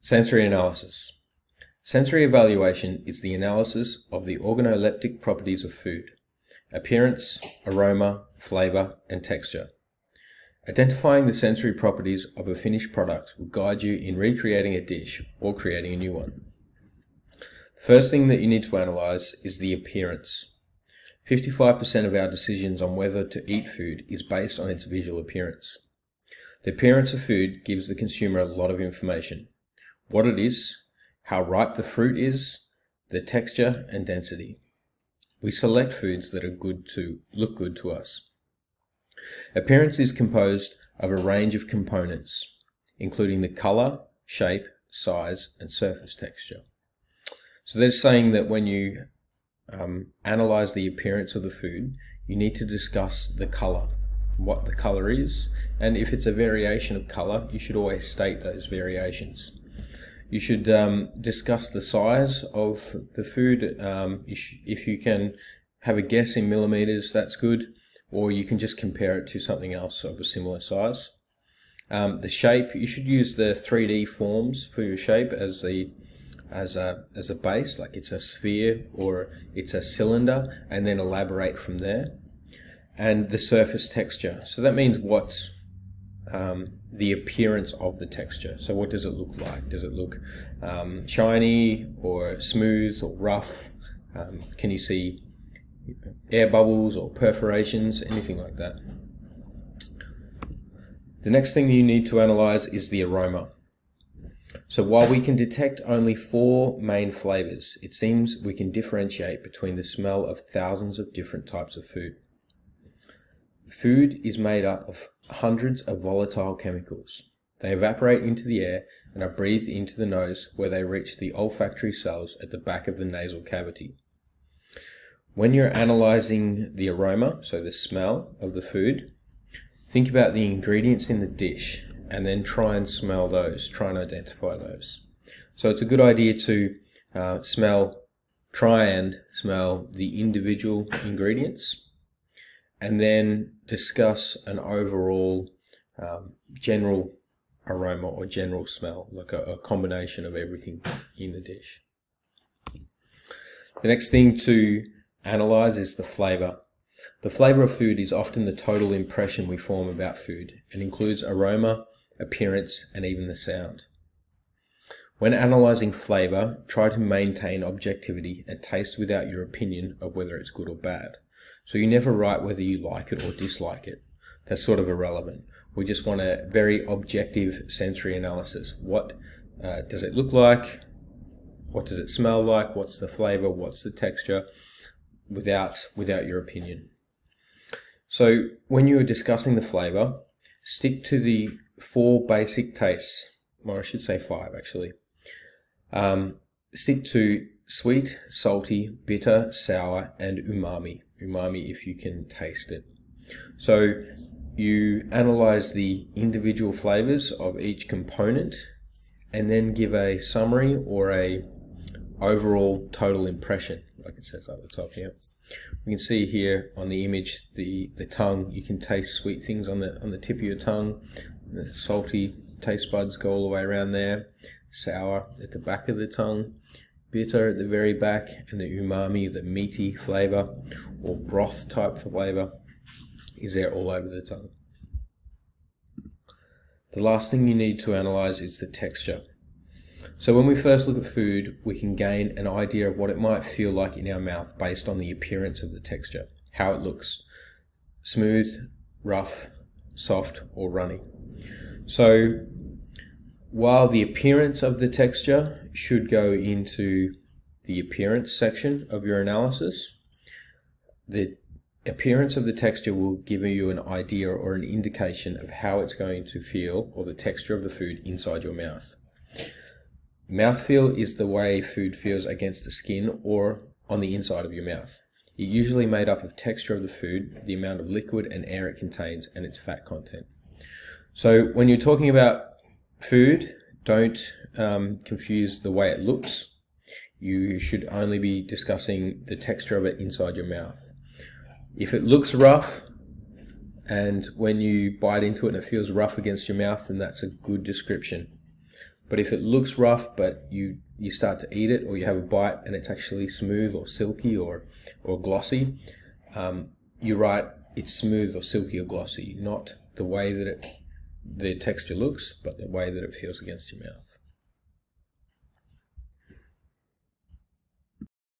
Sensory analysis. Sensory evaluation is the analysis of the organoleptic properties of food: appearance, aroma, flavor, and texture. Identifying the sensory properties of a finished product will guide you in recreating a dish or creating a new one. The first thing that you need to analyze is the appearance. 55% of our decisions on whether to eat food is based on its visual appearance. The appearance of food gives the consumer a lot of information: what it is, how ripe the fruit is, the texture and density. We select foods that look good to us. Appearance is composed of a range of components, including the color, shape, size, and surface texture. So they're saying that when you analyze the appearance of the food, you need to discuss the color, what the color is, and if it's a variation of color, you should always state those variations. You should discuss the size of the food. If you can have a guess in millimeters, that's good, or you can just compare it to something else of a similar size. The shape, you should use the 3D forms for your shape as a base, like it's a sphere or it's a cylinder, and then elaborate from there. And the surface texture, so that means what's the appearance of the texture. So what does it look like? Does it look shiny or smooth or rough? Can you see air bubbles or perforations, anything like that? The next thing you need to analyze is the aroma. So while we can detect only 4 main flavors, it seems we can differentiate between the smell of thousands of different types of food. Food is made up of hundreds of volatile chemicals. They evaporate into the air and are breathed into the nose, where they reach the olfactory cells at the back of the nasal cavity. When you're analyzing the aroma, so the smell of the food, think about the ingredients in the dish and then try and smell those, try and identify those. So it's a good idea to try and smell the individual ingredients, and then discuss an overall general aroma or general smell, like a combination of everything in the dish. The next thing to analyze is the flavor. The flavor of food is often the total impression we form about food and includes aroma, appearance, and even the sound. When analyzing flavor, try to maintain objectivity and taste without your opinion of whether it's good or bad. So you never write whether you like it or dislike it. That's sort of irrelevant. We just want a very objective sensory analysis. What does it look like? What does it smell like? What's the flavor? What's the texture? Without your opinion. So when you're discussing the flavor, stick to the 4 basic tastes, or I should say 5 actually. Stick to sweet, salty, bitter, sour, and umami. Umami if you can taste it. So you analyze the individual flavors of each component and then give a summary or a overall total impression, like it says up the top here. We can see here on the image the tongue. You can taste sweet things on the tip of your tongue. The salty taste buds go all the way around there. Sour at the back of the tongue. Bitter at the very back, and the umami, the meaty flavor or broth type flavor, is there all over the tongue. The last thing you need to analyze is the texture. So when we first look at food, we can gain an idea of what it might feel like in our mouth based on the appearance of the texture, how it looks: smooth, rough, soft, or runny. So while the appearance of the texture should go into the appearance section of your analysis, the appearance of the texture will give you an idea or an indication of how it's going to feel, or the texture of the food inside your mouth. Mouthfeel is the way food feels against the skin or on the inside of your mouth. It's usually made up of texture of the food, the amount of liquid and air it contains, and its fat content. So when you're talking about food, don't confuse the way it looks. You should only be discussing the texture of it inside your mouth. If it looks rough, and when you bite into it and it feels rough against your mouth, then that's a good description. But if it looks rough, but you start to eat it, or you have a bite and it's actually smooth or silky or glossy, you're right, it's smooth or silky or glossy, not the way that the texture looks, but the way that it feels against your mouth.